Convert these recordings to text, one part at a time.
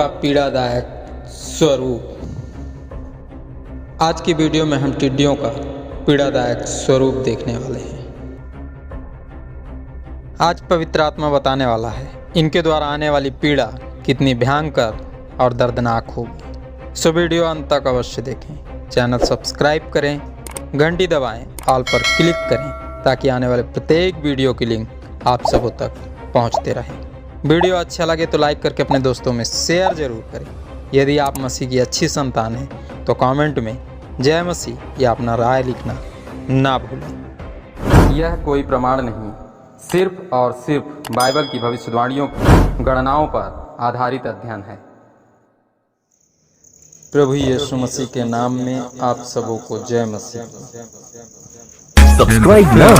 का पीड़ादायक स्वरूप। आज की वीडियो में हम टिड्डियों का पीड़ादायक स्वरूप देखने वाले हैं। आज पवित्र आत्मा बताने वाला है इनके द्वारा आने वाली पीड़ा कितनी भयंकर और दर्दनाक होगी। सो वीडियो अंत तक अवश्य देखें, चैनल सब्सक्राइब करें, घंटी दबाएं, ऑल पर क्लिक करें ताकि आने वाले प्रत्येक वीडियो की लिंक आप सबों तक पहुंचते रहें। वीडियो अच्छा लगे तो लाइक करके अपने दोस्तों में शेयर जरूर करें। यदि आप मसीह की अच्छी संतान हैं तो कमेंट में जय मसीह या अपना राय लिखना ना भूलें। यह कोई प्रमाण नहीं, सिर्फ और सिर्फ बाइबल की भविष्यवाणियों की गणनाओं पर आधारित अध्ययन है। प्रभु यीशु मसीह के नाम में आप सबों को जय मसीह। Subscribe now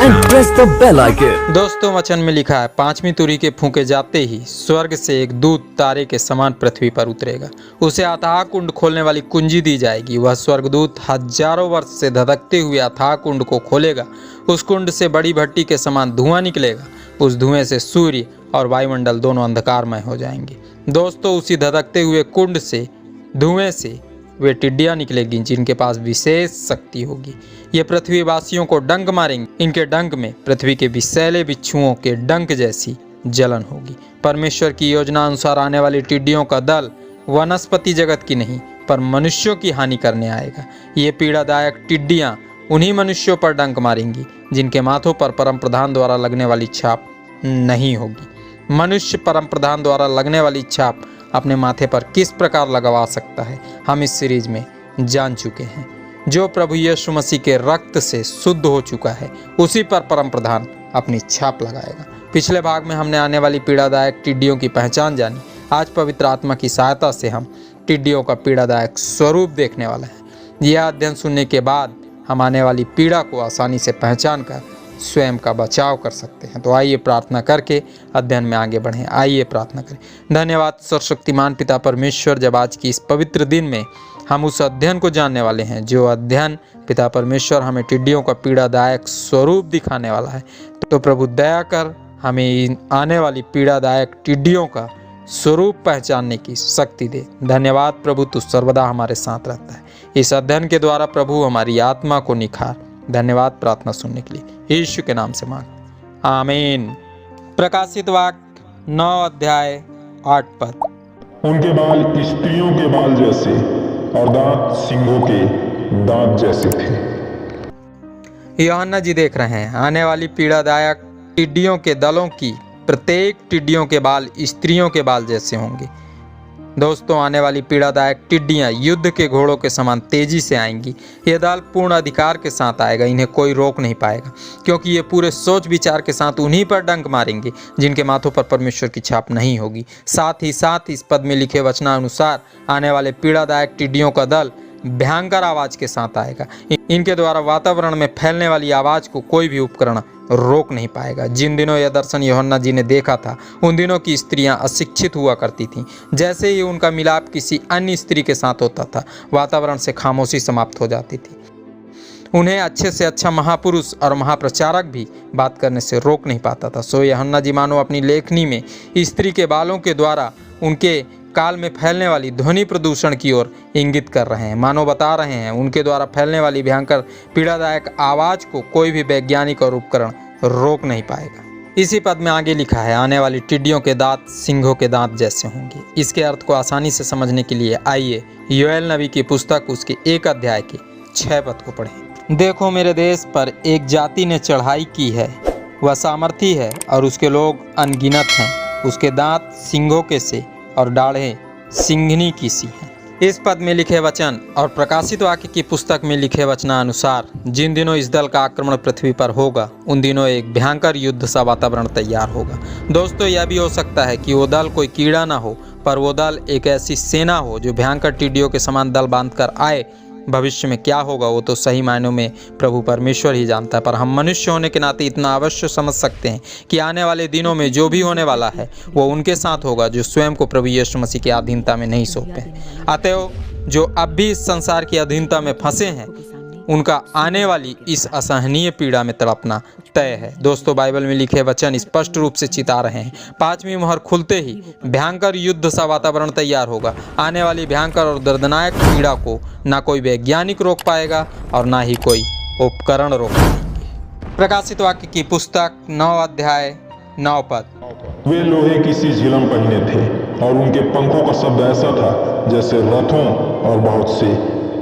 and press the bell icon. दोस्तों, वचन में लिखा है, पांचवी तुरी के फूंके जाते ही स्वर्ग से एक दूत तारे के समान पृथ्वी पर उतरेगा। उसे अथाह कुंड खोलने वाली कुंजी दी जाएगी। वह स्वर्गदूत हजारों वर्ष से धधकते हुए अथाह कुंड को खोलेगा। उस कुंड से बड़ी भट्टी के समान धुआं निकलेगा। उस धुएं से सूर्य और वायुमंडल दोनों अंधकारमय हो जाएंगे। दोस्तों, उसी धधकते हुए कुंड से धुएं से वे टिड्डियां निकलेगी जिनके पास विशेष शक्ति होगी। ये पृथ्वीवासियों को डंक मारेंगे। इनके डंक में पृथ्वी के विषैले बिच्छुओं के डंक जैसी जलन होगी। परमेश्वर की योजना अनुसार आने वाली टिड्डियों का दल वनस्पति जगत की नहीं पर मनुष्यों की हानि करने आएगा। ये पीड़ादायक टिड्डियां उन्हीं मनुष्यों पर डंक मारेंगी जिनके माथों पर परम प्रधान द्वारा लगने वाली छाप नहीं होगी। मनुष्य परम प्रधान द्वारा लगने वाली छाप अपने माथे पर किस प्रकार लगवा सकता है, हम इस सीरीज में जान चुके हैं। जो प्रभु यीशु मसीह के रक्त से शुद्ध हो चुका है उसी पर परम प्रधान अपनी छाप लगाएगा। पिछले भाग में हमने आने वाली पीड़ादायक टिड्डियों की पहचान जानी। आज पवित्र आत्मा की सहायता से हम टिड्डियों का पीड़ादायक स्वरूप देखने वाले हैं। यह अध्ययन सुनने के बाद हम आने वाली पीड़ा को आसानी से पहचान कर स्वयं का बचाव कर सकते हैं। तो आइए प्रार्थना करके अध्ययन में आगे बढ़ें। आइए प्रार्थना करें। धन्यवाद सर्वशक्तिमान पिता परमेश्वर, जब आज की इस पवित्र दिन में हम उस अध्ययन को जानने वाले हैं जो अध्ययन पिता परमेश्वर हमें टिड्डियों का पीड़ादायक स्वरूप दिखाने वाला है। तो प्रभु दया कर हमें इन आने वाली पीड़ादायक टिड्डियों का स्वरूप पहचानने की शक्ति दे। धन्यवाद प्रभु, तू सर्वदा हमारे साथ रहता है। इस अध्ययन के द्वारा प्रभु हमारी आत्मा को निखार। धन्यवाद प्रार्थना सुनने के लिए यीशु के नाम से मांग, आमीन। प्रकाशित वाक्य 9 अध्याय 8 पद। उनके बाल स्त्रियों के बाल जैसे और दांत सिंहों के दांत जैसे थे। यूहन्ना जी देख रहे हैं आने वाली पीड़ादायक टिड्डियों के दलों की प्रत्येक टिड्डियों के बाल स्त्रियों के बाल जैसे होंगे। दोस्तों, आने वाली पीड़ादायक टिड्डियां युद्ध के घोड़ों के समान तेजी से आएंगी। यह दल पूर्ण अधिकार के साथ आएगा। इन्हें कोई रोक नहीं पाएगा क्योंकि ये पूरे सोच विचार के साथ उन्हीं पर डंक मारेंगे जिनके माथों पर परमेश्वर की छाप नहीं होगी। साथ ही इस पद में लिखे वचनानुसार आने वाले पीड़ादायक टिड्डियों का दल भयंकर आवाज के साथ आएगा। इनके द्वारा वातावरण में फैलने वाली आवाज को कोई भी उपकरण रोक नहीं पाएगा। जिन दिनों यह दर्शन यूहन्ना जी ने देखा था उन दिनों की स्त्रियां अशिक्षित हुआ करती थीं। जैसे ही उनका मिलाप किसी अन्य स्त्री के साथ होता था, वातावरण से खामोशी समाप्त हो जाती थी। उन्हें अच्छे से अच्छा महापुरुष और महाप्रचारक भी बात करने से रोक नहीं पाता था। सो यूहन्ना जी मानो अपनी लेखनी में स्त्री के बालों के द्वारा उनके काल में फैलने वाली ध्वनि प्रदूषण की ओर इंगित कर रहे हैं। मानो बता रहे हैं उनके द्वारा फैलने वाली भयंकर पीड़ादायक आवाज को कोई भी वैज्ञानिक और उपकरण रोक नहीं पाएगा। इसी पद में आगे लिखा है, आने वाली टिड्डियों के दांत सिंहों के दांत जैसे होंगे। इसके अर्थ को आसानी से समझने के लिए आइए योएल नबी की पुस्तक उसके 1 अध्याय के 6 पद को पढ़ें। देखो, मेरे देश पर एक जाति ने चढ़ाई की है, वह सामर्थी है और उसके लोग अनगिनत हैं। उसके दांत सिंहों के से और डाढ़ें सिंघनी की सी हैं। इस पद में लिखे वचन और प्रकाशित वाक्य की पुस्तक में लिखे वचनानुसार जिन दिनों इस दल का आक्रमण पृथ्वी पर होगा उन दिनों एक भयंकर युद्ध सा वातावरण तैयार होगा। दोस्तों, यह भी हो सकता है कि वो दल कोई कीड़ा ना हो पर वो दल एक ऐसी सेना हो जो भयंकर टिड्डियों के समान दल बांध कर आए। भविष्य में क्या होगा वो तो सही मायनों में प्रभु परमेश्वर ही जानता है, पर हम मनुष्य होने के नाते इतना अवश्य समझ सकते हैं कि आने वाले दिनों में जो भी होने वाला है वो उनके साथ होगा जो स्वयं को प्रभु यीशु मसीह की अधीनता में नहीं सौंपे। अतएव जो अब भी इस संसार की अधीनता में फंसे हैं उनका आने वाली इस असहनीय पीड़ा में तड़पना तय है। दोस्तों, बाइबल में लिखे वचन स्पष्ट रूप से चिता रहे हैं। 5वीं मोहर खुलते ही भयंकर युद्ध सा वातावरण तैयार होगा। आने वाली भयंकर और दर्दनाक पीड़ा को ना कोई वैज्ञानिक रोक पाएगा और ना ही कोई उपकरण रोक पाएंगे। प्रकाशित वाक्य की पुस्तक 9 अध्याय 9 पद। वे लोहे की सी झिलम पहने थे और उनके पंखों का शब्द ऐसा था जैसे रथों और बहुत से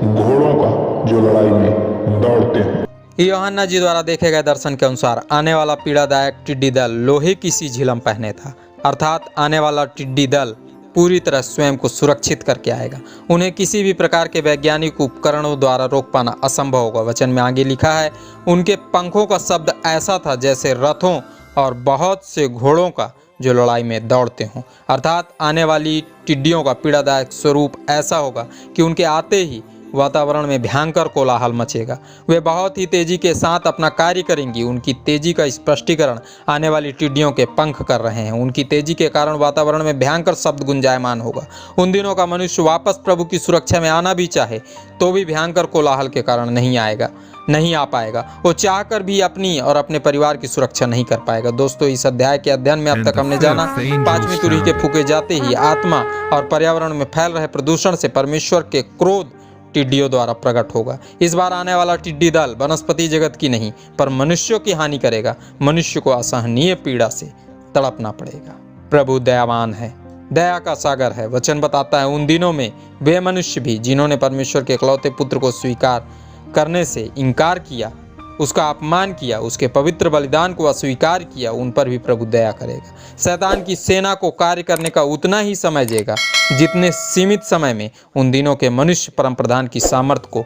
घोड़ों का जो लड़ाई में दौड़ते हैं। यूहन्ना जी द्वारा देखे गए दर्शन के अनुसार आने वाला पीड़ादायक टिड्डी दल लोहे की सी झिलम पहने था, अर्थात आने वाला टिड्डी दल पूरी तरह स्वयं को सुरक्षित करके आएगा। उन्हें किसी भी प्रकार के वैज्ञानिक उपकरणों द्वारा रोक पाना असंभव होगा। वचन में आगे लिखा है, उनके पंखों का शब्द ऐसा था जैसे रथों और बहुत से घोड़ों का जो लड़ाई में दौड़ते हों, अर्थात आने वाली टिड्डियों का पीड़ादायक स्वरूप ऐसा होगा कि उनके आते ही वातावरण में भयंकर कोलाहल मचेगा। वे बहुत ही तेजी के साथ अपना कार्य करेंगी। उनकी तेजी का स्पष्टीकरण आने वाली टिड्डियों के पंख कर रहे हैं। उनकी तेजी के कारण वातावरण में भयंकर शब्द गुंजायमान होगा। उन दिनों का मनुष्य वापस प्रभु की सुरक्षा में आना भी चाहे तो भी भयंकर कोलाहल के कारण नहीं आ पाएगा। वो चाहकर भी अपनी और अपने परिवार की सुरक्षा नहीं कर पाएगा। दोस्तों, इस अध्याय के अध्ययन में अब तक हमने जाना 5वीं तुरही के फूके जाते ही आत्मा और पर्यावरण में फैल रहे प्रदूषण से परमेश्वर के क्रोध टिड्डियों द्वारा प्रकट होगा। इस बार आने वाला टिड्डी दल वनस्पति जगत की नहीं पर मनुष्यों की हानि करेगा। मनुष्य को असहनीय पीड़ा से तड़पना पड़ेगा। प्रभु दयावान है, दया का सागर है। वचन बताता है, उन दिनों में वे मनुष्य भी जिन्होंने परमेश्वर के इकलौते पुत्र को स्वीकार करने से इनकार किया, उसका अपमान किया, उसके पवित्र बलिदान को अस्वीकार किया, उन पर भी प्रभु दया करेगा। शैतान की सेना को कार्य करने का उतना ही समय देगा जितने सीमित समय में उन दिनों के मनुष्य परम प्रधान की सामर्थ्य को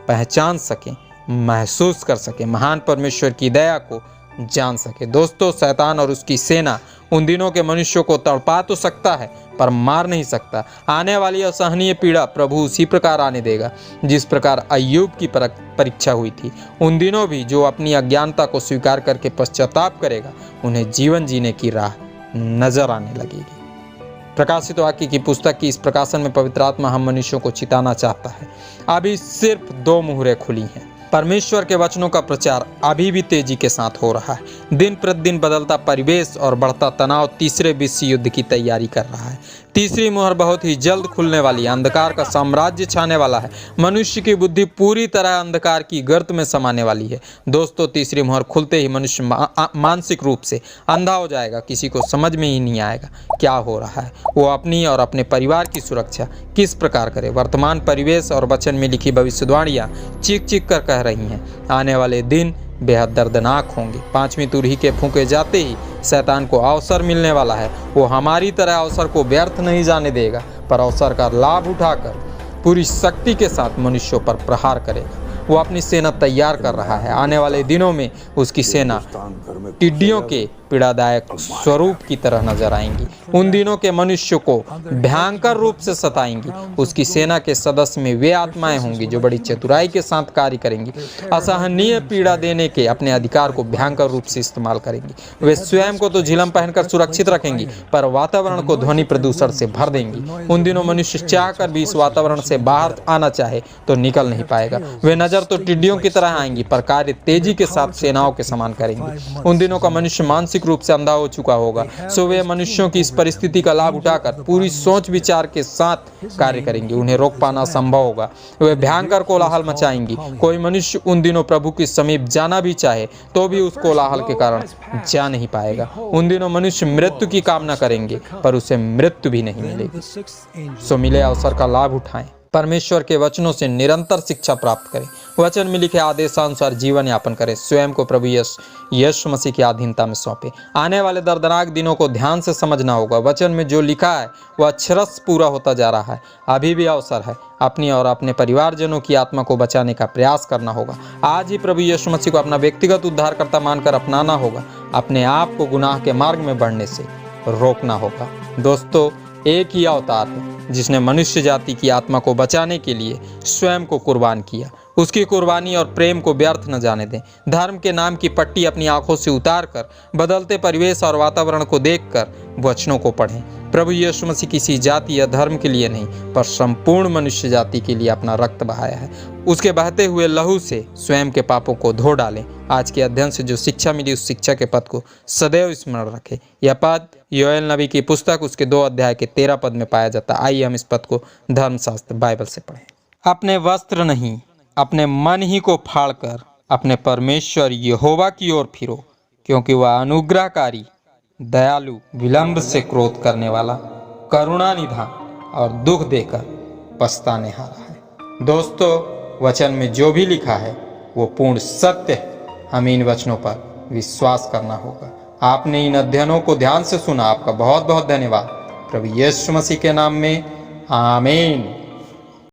पहचान सकें, महसूस कर सकें, महान परमेश्वर की दया को जान सके। दोस्तों, शैतान और उसकी सेना उन दिनों के मनुष्यों को तड़पा तो सकता है पर मार नहीं सकता। आने वाली असहनीय पीड़ा प्रभु उसी प्रकार आने देगा जिस प्रकार अय्यूब की परीक्षा हुई थी। उन दिनों भी जो अपनी अज्ञानता को स्वीकार करके पश्चाताप करेगा, उन्हें जीवन जीने की राह नजर आने लगेगी। प्रकाशित वाक्य की पुस्तक की इस प्रकाशन में पवित्र आत्मा हम मनुष्यों को चिताना चाहता है। अभी सिर्फ 2 मुहरें खुली हैं। परमेश्वर के वचनों का प्रचार अभी भी तेजी के साथ हो रहा है। दिन प्रतिदिन बदलता परिवेश और बढ़ता तनाव तीसरे विश्व युद्ध की तैयारी कर रहा है। तीसरी मुहर बहुत ही जल्द खुलने वाली है। अंधकार का साम्राज्य छाने वाला है। मनुष्य की बुद्धि पूरी तरह अंधकार की गर्त में समाने वाली है। दोस्तों, तीसरी मुहर खुलते ही मनुष्य मानसिक रूप से अंधा हो जाएगा। किसी को समझ में ही नहीं आएगा क्या हो रहा है। वो अपनी और अपने परिवार की सुरक्षा किस प्रकार करे। वर्तमान परिवेश और वचन में लिखी भविष्यवाणियां चीख चीख कर कह रही हैं, आने वाले दिन बेहद दर्दनाक होंगे। 5वीं तुरही के फूंके जाते ही शैतान को अवसर मिलने वाला है। वो हमारी तरह अवसर को व्यर्थ नहीं जाने देगा पर अवसर का लाभ उठाकर पूरी शक्ति के साथ मनुष्यों पर प्रहार करेगा। वो अपनी सेना तैयार कर रहा है। आने वाले दिनों में उसकी सेना टिड्डियों के पीड़ादायक स्वरूप की तरह नजर आएंगी। उन दिनों के मनुष्य को भयंकर रूप से सताएंगी। उसकी सेना के सदस्य में वे आत्माएं होंगी जो बड़ी चतुराई के साथ कार्य करेंगी। असहनीय पीड़ा देने के अपने अधिकार को भयंकर रूप से इस्तेमाल करेंगी। वे स्वयं को तो झिलम पहनकर सुरक्षित रखेंगी पर वातावरण को ध्वनि प्रदूषण से भर देंगी। उन दिनों मनुष्य चाहकर भी इस वातावरण से बाहर आना चाहे तो निकल नहीं पाएगा। वे नजर तो टिड्डियों की तरह आएंगी पर कार्य तेजी के साथ सेनाओं के समान करेंगी। उन दिनों का मनुष्य मानसिक रूप से अंधा हो चुका होगा। सो वे मनुष्यों की इस परिस्थिति का लाभ उठाकर पूरी सोच विचार के साथ कार्य करेंगे। उन्हें रोक पाना संभव होगा। वे भयंकर कोलाहल मचाएंगी। कोई मनुष्य उन दिनों प्रभु के समीप जाना भी चाहे तो भी उस कोलाहल के कारण जा नहीं पाएगा। उन दिनों मनुष्य मृत्यु की कामना करेंगे पर उसे मृत्यु भी नहीं मिलेगी। सो मिले अवसर का लाभ उठाएं। परमेश्वर के वचनों से निरंतर शिक्षा प्राप्त करें। वचन में लिखे आदेशानुसार जीवन यापन करें। स्वयं को प्रभु यीशु मसीह की अधीनता में सौंपे। आने वाले दर्दनाक दिनों को ध्यान से समझना होगा। वचन में जो लिखा है वह अक्षरशः पूरा होता जा रहा है। अभी भी अवसर है। अपनी और अपने परिवारजनों की आत्मा को बचाने का प्रयास करना होगा। आज ही प्रभु यीशु मसीह को अपना व्यक्तिगत उद्धारकर्ता मानकर अपनाना होगा। अपने आप को गुनाह के मार्ग में बढ़ने से रोकना होगा। दोस्तों, एक ही अवतार है जिसने मनुष्य जाति की आत्मा को बचाने के लिए स्वयं को कुर्बान किया। उसकी कुर्बानी और प्रेम को व्यर्थ न जाने दें। धर्म के नाम की पट्टी अपनी आंखों से उतार कर बदलते परिवेश और वातावरण को देखकर वचनों को पढ़ें। प्रभु यीशु मसीह किसी जाति या धर्म के लिए नहीं पर संपूर्ण मनुष्य जाति के लिए अपना रक्त बहाया है। उसके बहते हुए लहू से स्वयं के पापों को धो डालें। आज के अध्ययन से जो शिक्षा मिली उस शिक्षा के पद को सदैव स्मरण रखें। यह पद योएल नबी की पुस्तक उसके 2 अध्याय के 13 पद में पाया जाता है। आइए हम इस पद को धर्मशास्त्र बाइबल से पढ़ें। अपने वस्त्र नहीं अपने मन ही को फाड़कर अपने परमेश्वर यहोवा की ओर फिरो, क्योंकि वह अनुग्रहकारी, दयालु, विलंब से क्रोध करने वाला, करुणा निधान और दुख देकर पछताने हारा है। दोस्तों, वचन में जो भी लिखा है वो पूर्ण सत्य है। हमें इन वचनों पर विश्वास करना होगा। आपने इन अध्ययनों को ध्यान से सुना, आपका बहुत बहुत धन्यवाद। प्रभु यीशु मसीह के नाम में आमीन।